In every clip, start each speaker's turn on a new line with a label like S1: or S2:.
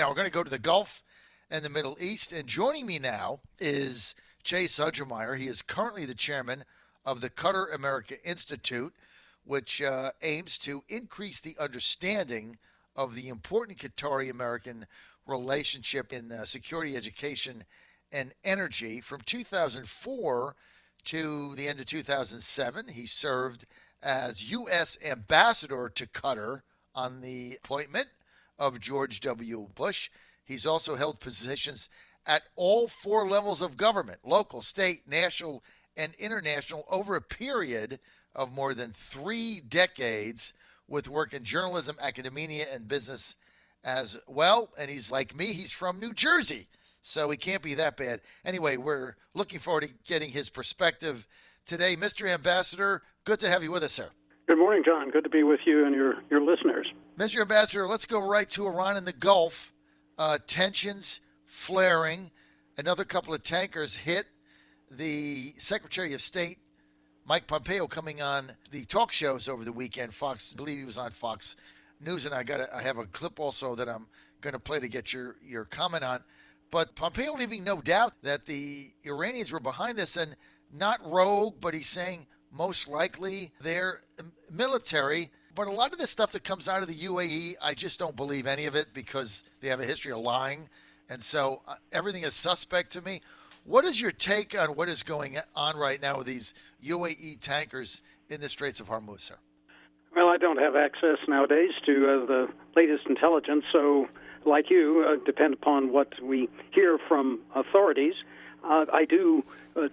S1: Now we're going to go to the Gulf and the Middle East. And joining me now is Chase Untermeyer. He is currently the chairman of the Qatar America Institute, which aims to increase the understanding of the important Qatari-American relationship in security, education, and energy. From 2004 to the end of 2007, he served as U.S. ambassador to Qatar on the appointment of George W. Bush. He's also held positions at all four levels of government: local, state, national, and international, over a period of more than 3 decades, with work in journalism, academia, and business as well. And he's like me, he's from New Jersey, so he can't be that bad. Anyway, we're looking forward to getting his perspective today. Mr. Ambassador, good to have you with us, sir.
S2: Good morning, John. Good to be with you and your listeners.
S1: Mr. Ambassador, let's go right to Iran and the Gulf. Tensions flaring. Another couple of tankers hit. The Secretary of State, Mike Pompeo, coming on the talk shows over the weekend. Fox, I believe he was on Fox News, and I have a clip also that I'm going to play to get your comment on. But Pompeo leaving no doubt that the Iranians were behind this, and not rogue, but he's saying most likely they're military. But a lot of this stuff that comes out of the UAE, I just don't believe any of it, because they have a history of lying. And so everything is suspect to me. What is your take on what is going on right now with these UAE tankers in the Straits of Hormuz, sir?
S2: Well, I don't have access nowadays to the latest intelligence, so like you, depend upon what we hear from authorities. I do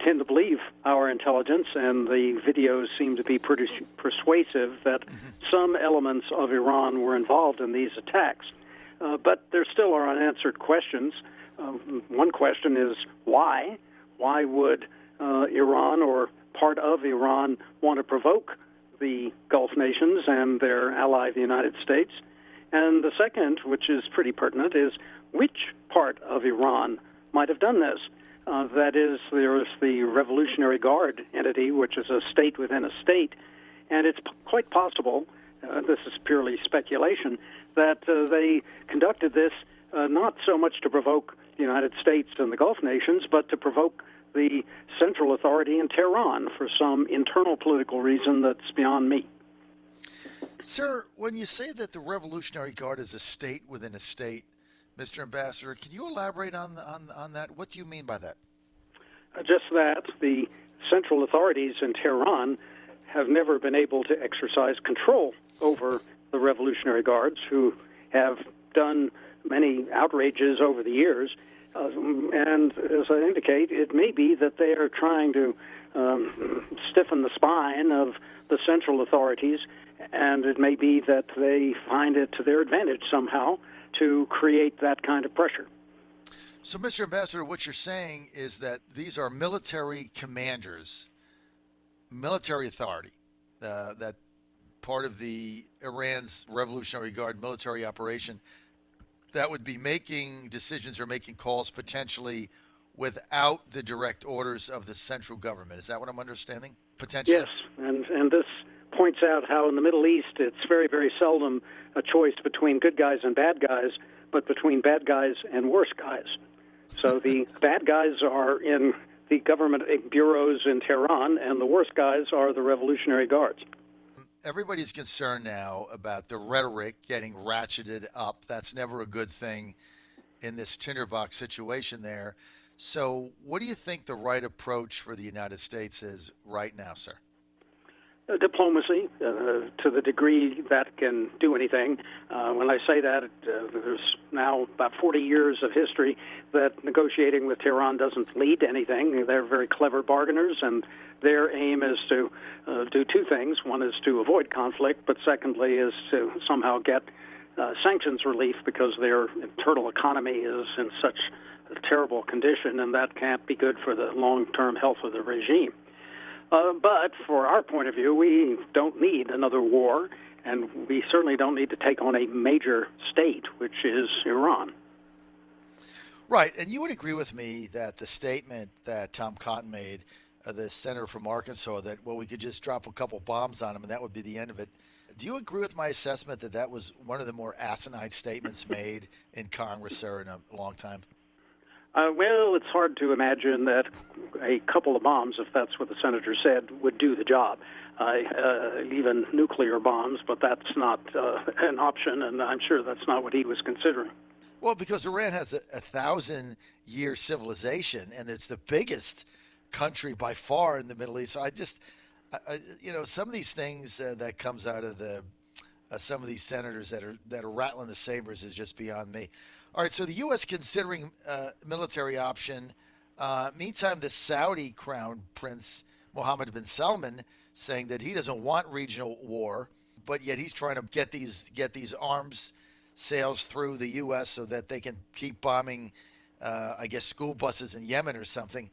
S2: tend to believe our intelligence, and the videos seem to be pretty persuasive that some elements of Iran were involved in these attacks. But there still are unanswered questions. One question is why? Why would Iran or part of Iran want to provoke the Gulf nations and their ally, the United States? And the second, which is pretty pertinent, is which part of Iran might have done this? That is, there is the Revolutionary Guard entity, which is a state within a state, and it's quite possible, this is purely speculation, that they conducted this not so much to provoke the United States and the Gulf nations, but to provoke the Central Authority in Tehran for some internal political reason that's beyond me.
S1: Sir, when you say that the Revolutionary Guard is a state within a state, Mr. Ambassador, can you elaborate on that? What do you mean by that?
S2: Just that the central authorities in Tehran have never been able to exercise control over the Revolutionary Guards, who have done many outrages over the years. And as I indicate, it may be that they are trying to stiffen the spine of the central authorities, and it may be that they find it to their advantage somehow to create that kind of pressure.
S1: So, Mr. Ambassador, what you're saying is that these are military commanders, military authority, that part of the Iran's Revolutionary Guard military operation, that would be making decisions or making calls potentially without the direct orders of the central government. Is that what I'm understanding? Potentially?
S2: Yes, and this points out how in the Middle East it's very, very seldom a choice between good guys and bad guys, but between bad guys and worse guys. So the bad guys are in the government bureaus in Tehran, and the worst guys are the Revolutionary Guards.
S1: Everybody's concerned now about the rhetoric getting ratcheted up. That's never a good thing in this tinderbox situation there. So what do you think the right approach for the United States is right now, sir?
S2: Diplomacy, to the degree that can do anything. When I say that, there's now about 40 years of history that negotiating with Tehran doesn't lead to anything. They're very clever bargainers, and their aim is to do two things. One is to avoid conflict, but secondly is to somehow get sanctions relief, because their internal economy is in such a terrible condition, and that can't be good for the long-term health of the regime. But for our point of view, we don't need another war, and we certainly don't need to take on a major state, which is Iran.
S1: Right, and you would agree with me that the statement that Tom Cotton made, the senator from Arkansas, that, well, we could just drop a couple bombs on him and that would be the end of it, Do you agree with my assessment that that was one of the more asinine statements made in Congress, sir, in a long time?
S2: Well, it's hard to imagine that a couple of bombs, if that's what the senator said, would do the job. Even nuclear bombs, but that's not an option, and I'm sure that's not what he was considering.
S1: Well, because Iran has a 1,000-year civilization, and it's the biggest country by far in the Middle East. So some of these things that comes out of some of these senators that are rattling the sabers is just beyond me. All right, so the U.S. considering military option. Meantime, the Saudi crown prince Mohammed bin Salman saying that he doesn't want regional war, but yet he's trying to get these arms sales through the U.S. so that they can keep bombing, school buses in Yemen or something.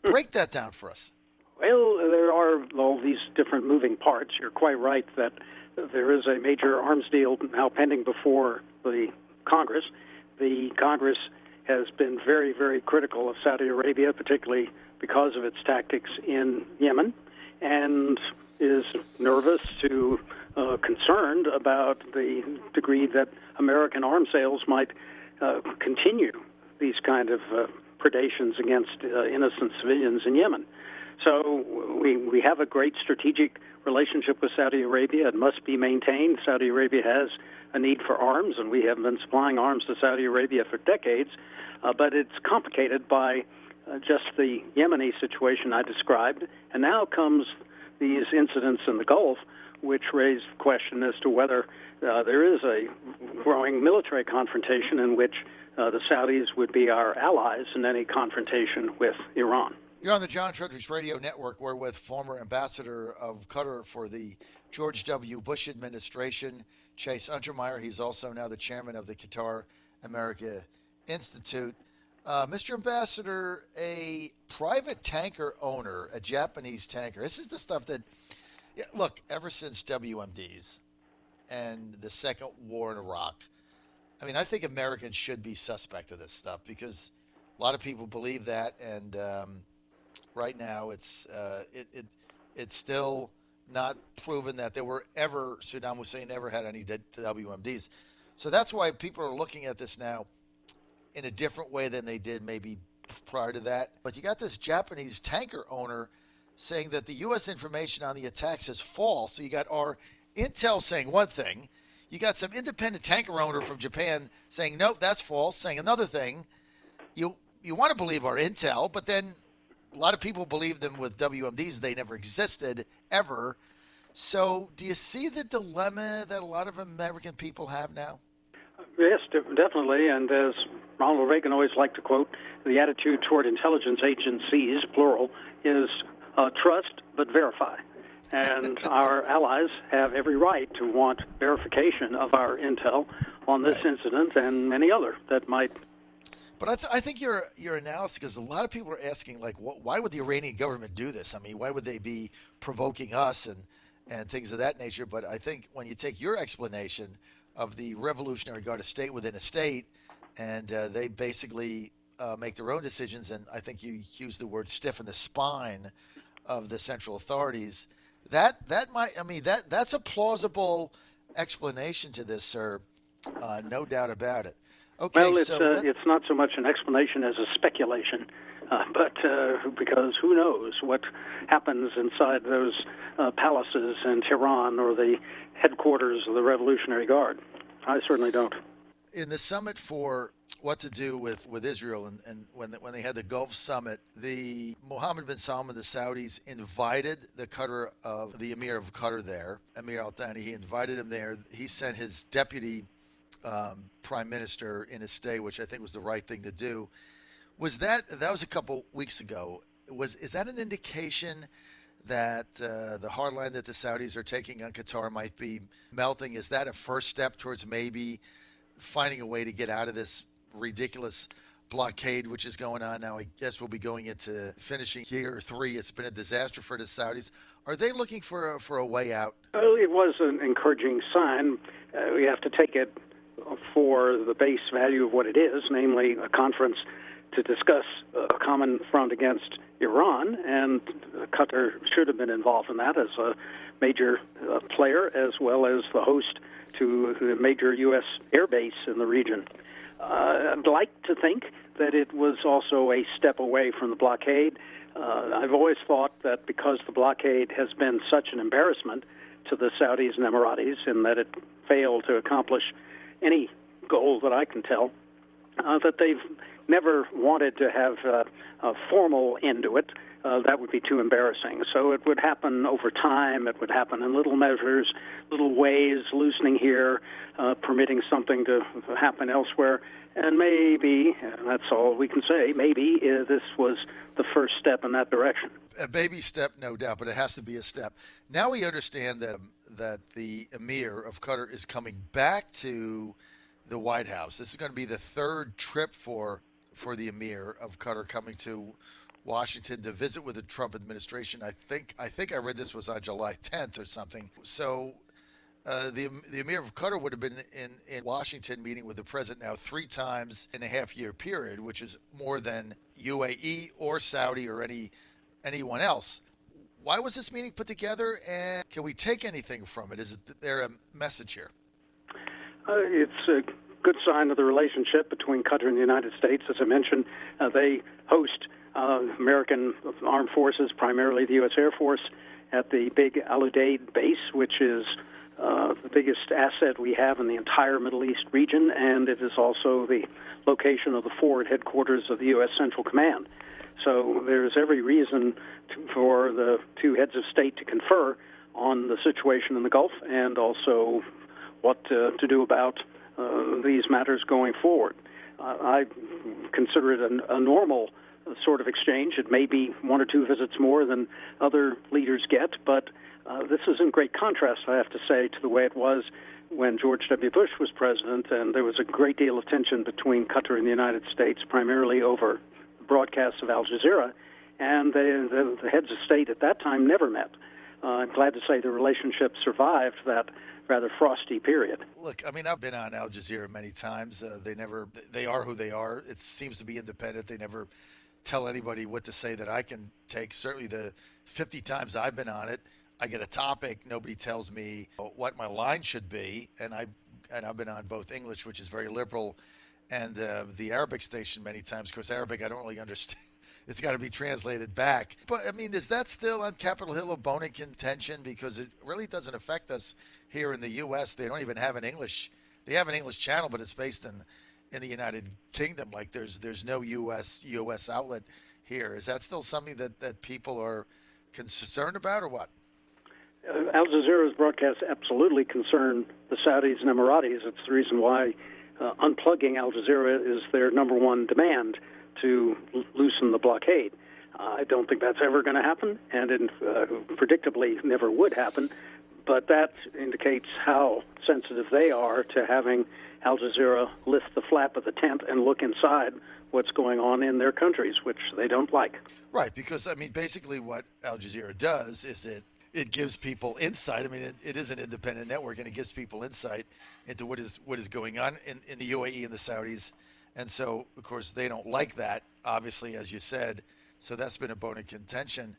S1: Break that down for us.
S2: Well, there are all these different moving parts. You're quite right that there is a major arms deal now pending before the Congress. The Congress has been very, very critical of Saudi Arabia, particularly because of its tactics in Yemen, and is nervous to concerned about the degree that American arms sales might continue these kind of predations against innocent civilians in Yemen. So we have a great strategic relationship with Saudi Arabia. It must be maintained. Saudi Arabia has a need for arms, and we have been supplying arms to Saudi Arabia for decades. But it's complicated by just the Yemeni situation I described. And now comes these incidents in the Gulf, which raise the question as to whether there is a growing military confrontation in which the Saudis would be our allies in any confrontation with Iran.
S1: You're on the John Fredericks Radio Network. We're with former ambassador of Qatar for the George W. Bush administration, Chase Untermeyer. He's also now the chairman of the Qatar America Institute. Mr. Ambassador, a private tanker owner, a Japanese tanker, this is the stuff that, look, ever since WMDs and the second war in Iraq, I think Americans should be suspect of this stuff because a lot of people believe that, and right now it's still not proven that there were ever, Saddam Hussein ever had any WMDs. So that's why people are looking at this now in a different way than they did maybe prior to that. But you got this Japanese tanker owner saying that the U.S. information on the attacks is false. So you got our intel saying one thing. You got some independent tanker owner from Japan saying, nope, that's false, saying another thing. You want to believe our intel, but then a lot of people believe them with WMDs. They never existed, ever. So do you see the dilemma that a lot of American people have now?
S2: Yes, definitely. And as Ronald Reagan always liked to quote, the attitude toward intelligence agencies, plural, is trust but verify. And our allies have every right to want verification of our intel on this incident and many other that might.
S1: But I think your analysis, because a lot of people are asking, like, why would the Iranian government do this? Why would they be provoking us and things of that nature? But I think when you take your explanation of the Revolutionary Guard, a state within a state, and they basically make their own decisions, and I think you use the word stiffen the spine of the central authorities. That's a plausible explanation to this, sir. No doubt about it. Okay,
S2: well, it's not so much an explanation as a speculation, but because who knows what happens inside those palaces in Tehran or the headquarters of the Revolutionary Guard. I certainly don't.
S1: In the summit for what to do with Israel, and when they had the Gulf Summit, the Mohammed bin Salman, the Saudis, invited the Emir of Qatar there, Emir al-Thani. He invited him there. He sent his deputy prime minister in his stay, which I think was the right thing to do. That was a couple weeks ago. Is that an indication that the hard line that the Saudis are taking on Qatar might be melting? Is that a first step towards maybe finding a way to get out of this ridiculous blockade which is going on now? I guess we'll be going into finishing year 3. It's been a disaster for the Saudis. Are they looking for a way out?
S2: Well, it was an encouraging sign. We have to take it for the base value of what it is, namely a conference to discuss a common front against Iran, and Qatar should have been involved in that as a major player, as well as the host to the major U.S. air base in the region. I'd like to think that it was also a step away from the blockade. I've always thought that because the blockade has been such an embarrassment to the Saudis and Emiratis in that it failed to accomplish any goal that I can tell, that they've never wanted to have a formal end to it. That would be too embarrassing. So it would happen over time. It would happen in little measures, little ways, loosening here, permitting something to happen elsewhere. And maybe, and that's all we can say, maybe this was the first step in that direction.
S1: A baby step, no doubt, but it has to be a step. Now we understand that the Emir of Qatar is coming back to the White House. This is going to be the third trip for the Emir of Qatar coming to Washington to visit with the Trump administration. I think I read this was on July 10th or something. So the Emir of Qatar would have been in Washington meeting with the president now 3 times in a half-year period, which is more than UAE or Saudi or anyone else. Why was this meeting put together, and can we take anything from it? Is there a message here?
S2: It's a good sign of the relationship between Qatar and the United States. As I mentioned, they host American armed forces, primarily the U.S. Air Force, at the big Al Udeid base, which is the biggest asset we have in the entire Middle East region, and it is also the location of the forward headquarters of the U.S. Central Command. So there's every reason for the two heads of state to confer on the situation in the Gulf and also what to do about these matters going forward. I consider it a normal sort of exchange. It may be 1 or 2 visits more than other leaders get, but this is in great contrast, I have to say, to the way it was when George W. Bush was president, and there was a great deal of tension between Qatar and the United States, primarily over broadcasts of Al Jazeera, and the heads of state at that time never met. I'm glad to say the relationship survived that rather frosty period.
S1: Look, I mean, I've been on Al Jazeera many times. They are who they are. It seems to be independent. They never tell anybody what to say that I can take. Certainly the 50 times I've been on it, I get a topic. Nobody tells me what my line should be. And I've been on both English, which is very liberal, and the Arabic station many times. Of course, Arabic I don't really understand. It's got to be translated back. But, I mean, is that still on Capitol Hill a bone of contention? Because it really doesn't affect us here in the U.S. They don't even have an English. They have an English channel, but it's based in the United Kingdom. Like there's no U.S. outlet here. Is that still something that people are concerned about, or what?
S2: Al Jazeera's broadcasts absolutely concern the Saudis and Emiratis. It's the reason why unplugging Al Jazeera is their number one demand to loosen the blockade. I don't think that's ever going to happen, and predictably never would happen, but that indicates how sensitive they are to having Al Jazeera lift the flap of the tent and look inside what's going on in their countries, which they don't like.
S1: Right, because, I mean, basically what Al Jazeera does is it gives people insight. I mean, it is an independent network, and it gives people insight into what is going on in the UAE and the Saudis. And so, of course, they don't like that, obviously, as you said. So that's been a bone of contention,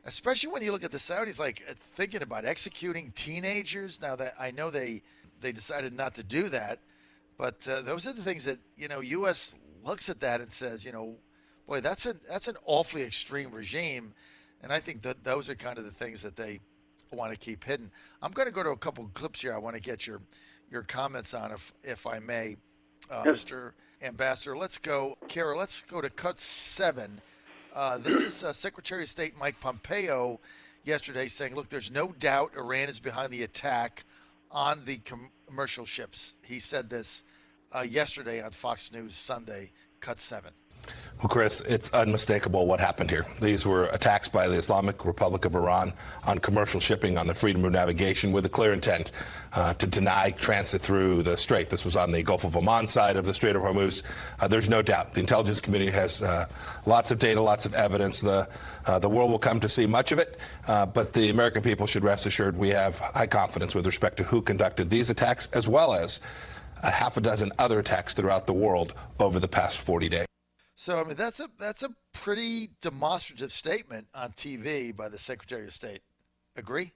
S1: especially when you look at the Saudis, like thinking about executing teenagers. Now, that I know they decided not to do that, but those are the things that, U.S. looks at that and says, boy, that's an awfully extreme regime. And I think that those are kind of the things that they want to keep hidden. I'm going to go to a couple of clips here. I want to get your comments on, if I may,
S2: Yes.
S1: Mr. Ambassador. Let's go, Kara, let's go to cut 7. This is Secretary of State Mike Pompeo yesterday saying, look, there's no doubt Iran is behind the attack on the commercial ships. He said this yesterday on Fox News Sunday, cut 7.
S3: Well, Chris, it's unmistakable what happened here. These were attacks by the Islamic Republic of Iran on commercial shipping on the freedom of navigation with a clear intent to deny transit through the strait. This was on the Gulf of Oman side of the Strait of Hormuz. There's no doubt. The intelligence community has lots of data, lots of evidence. The world will come to see much of it, but the American people should rest assured we have high confidence with respect to who conducted these attacks, as well as a half a dozen other attacks throughout the world over the past 40 days.
S1: So, I mean, that's a pretty demonstrative statement on TV by the Secretary of State. Agree?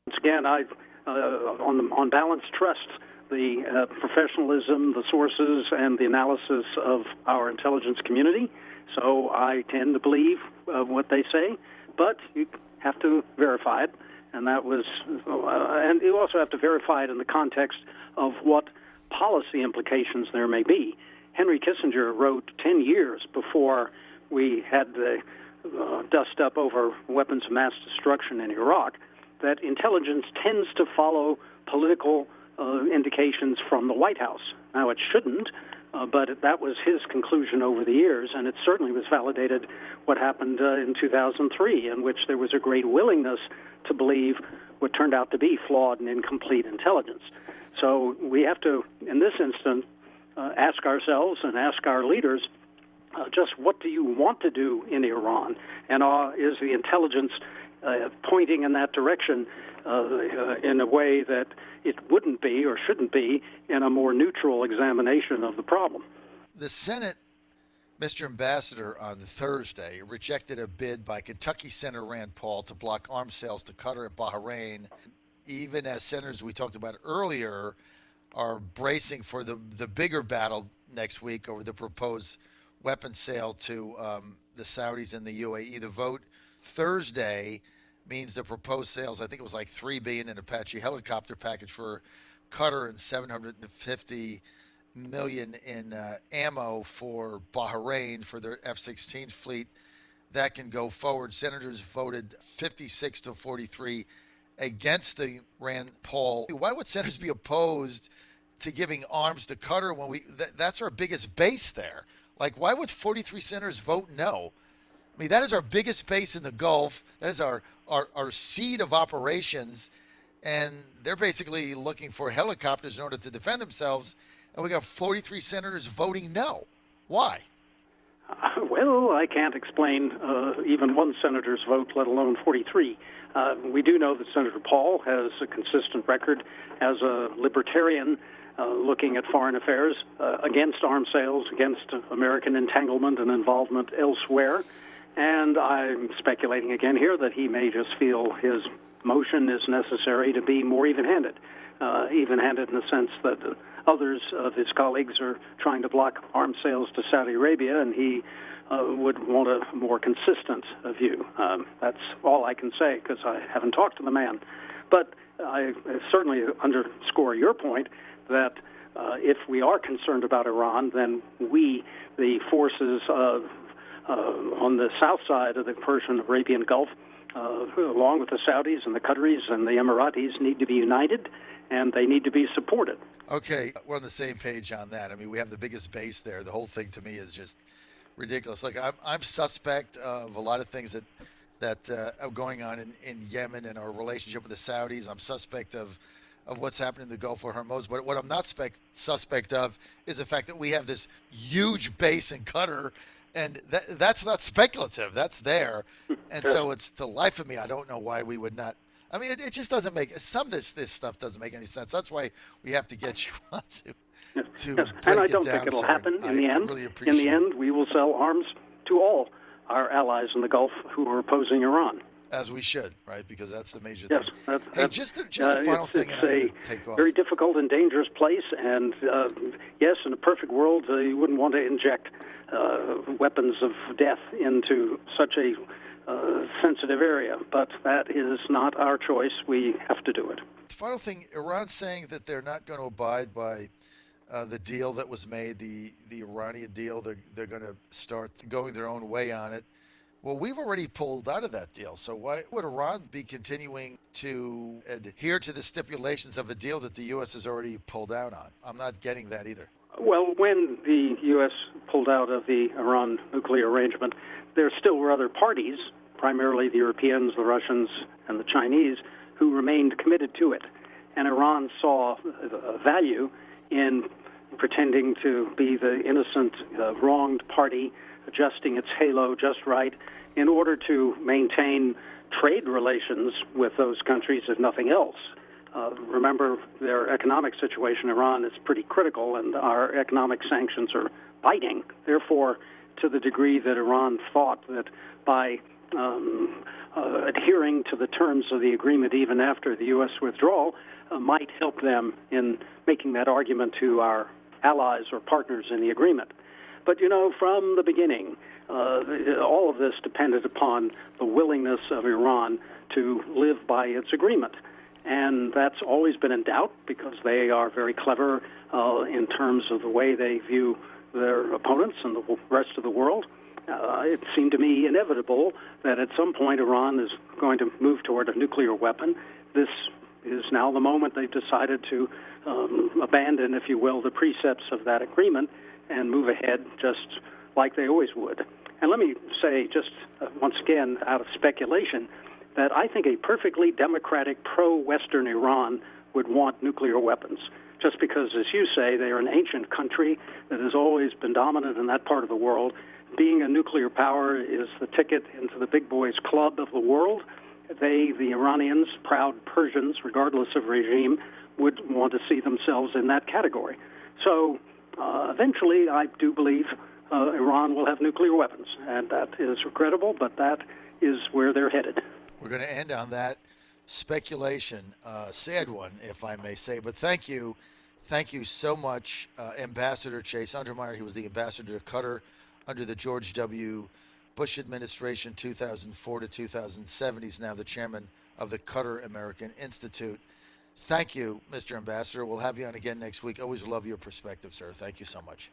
S2: Once again, I, on balance, trust the professionalism, the sources, and the analysis of our intelligence community. So I tend to believe what they say, but you have to verify it. And that was, and you also have to verify it in the context of what policy implications there may be. Henry Kissinger wrote 10 years before we had the dust up over weapons of mass destruction in Iraq that intelligence tends to follow political indications from the White House. Now, it shouldn't, but that was his conclusion over the years, and it certainly was validated what happened in 2003, in which there was a great willingness to believe what turned out to be flawed and incomplete intelligence. So we have to, in this instance, ask ourselves and ask our leaders, just what do you want to do in Iran? And is the intelligence pointing in that direction in a way that it wouldn't be or shouldn't be in a more neutral examination of the problem?
S1: The Senate, Mr. Ambassador, on Thursday rejected a bid by Kentucky Senator Rand Paul to block arms sales to Qatar and Bahrain, even as senators we talked about earlier are bracing for the bigger battle next week over the proposed weapons sale to the Saudis and the UAE. The vote Thursday means the proposed sales, I think it was like $3 billion in Apache helicopter package for Qatar and $750 million in ammo for Bahrain for their F-16 fleet. That can go forward. Senators voted 56 to 43 against the Rand Paul. Why would senators be opposed to giving arms to Qatar when that's our biggest base there? Like, why would 43 senators vote no? I mean, that is our biggest base in the Gulf. That is our seat of operations, and they're basically looking for helicopters in order to defend themselves, and we got 43 senators voting no. Why?
S2: Well, I can't explain even one senator's vote, let alone 43. We do know that Senator Paul has a consistent record as a libertarian looking at foreign affairs against arms sales, against American entanglement and involvement elsewhere. And I'm speculating again here that he may just feel his motion is necessary to be more even-handed in the sense that others of his colleagues are trying to block arms sales to Saudi Arabia, and he would want a more consistent view. That's all I can say because I haven't talked to the man. But I certainly underscore your point that if we are concerned about Iran, then we, the forces on the south side of the Persian-Arabian Gulf, along with the Saudis and the Qataris and the Emiratis, need to be united, and they need to be supported.
S1: Okay, we're on the same page on that. I mean, we have the biggest base there. The whole thing to me is just ridiculous. Like, I'm suspect of a lot of things that are going on in Yemen and our relationship with the Saudis. I'm suspect of what's happening in the Gulf of Hormuz. But what I'm not suspect of is the fact that we have this huge base in Qatar. And that's not speculative. That's there. And so it's the life of me, I don't know why we would not. I mean, it just doesn't make – some of this stuff doesn't make any sense. That's why we have to get you on to
S2: yes.
S1: break
S2: And I
S1: it
S2: don't
S1: down,
S2: think it'll
S1: sir.
S2: happen in the end.
S1: Really
S2: in the end, we will sell arms to all our allies in the Gulf who are opposing Iran.
S1: As we should, right? Because that's the major
S2: yes,
S1: thing. Hey, just a final thing.
S2: It's a
S1: take off.
S2: very difficult and dangerous place. And, yes, in a perfect world, you wouldn't want to inject weapons of death into such a sensitive area. But that is not our choice. We have to do it.
S1: The final thing, Iran's saying that they're not going to abide by the deal that was made, the Iranian deal. They're going to start going their own way on it. Well, we've already pulled out of that deal, so why would Iran be continuing to adhere to the stipulations of a deal that the U.S. has already pulled out on? I'm not getting that either.
S2: Well, when the U.S. pulled out of the Iran nuclear arrangement, there still were other parties, primarily the Europeans, the Russians, and the Chinese, who remained committed to it. And Iran saw value in pretending to be the innocent, wronged party, adjusting its halo just right in order to maintain trade relations with those countries, if nothing else. Remember, their economic situation in Iran is pretty critical, and our economic sanctions are biting. Therefore, to the degree that Iran thought that by adhering to the terms of the agreement even after the U.S. withdrawal might help them in making that argument to our allies or partners in the agreement. But, from the beginning, all of this depended upon the willingness of Iran to live by its agreement. And that's always been in doubt because they are very clever in terms of the way they view their opponents and the rest of the world. It seemed to me inevitable that at some point Iran is going to move toward a nuclear weapon. This is now the moment they've decided to abandon, if you will, the precepts of that agreement and move ahead just like they always would. And let me say, just once again, out of speculation, that I think a perfectly democratic, pro-Western Iran would want nuclear weapons, just because, as you say, they are an ancient country that has always been dominant in that part of the world. Being a nuclear power is the ticket into the big boys club of the world. They, the Iranians, proud Persians, regardless of regime, would want to see themselves in that category. So eventually, I do believe Iran will have nuclear weapons, and that is regrettable, but that is where they're headed.
S1: We're going to end on that speculation, sad one, if I may say. But thank you so much, Ambassador Chase Untermeyer. He was the ambassador to Qatar under the George W. Bush administration, 2004 to 2007. He's now the chairman of the Qatar American Institute. Thank you, Mr. Ambassador. We'll have you on again next week. Always love your perspective, sir. Thank you so much.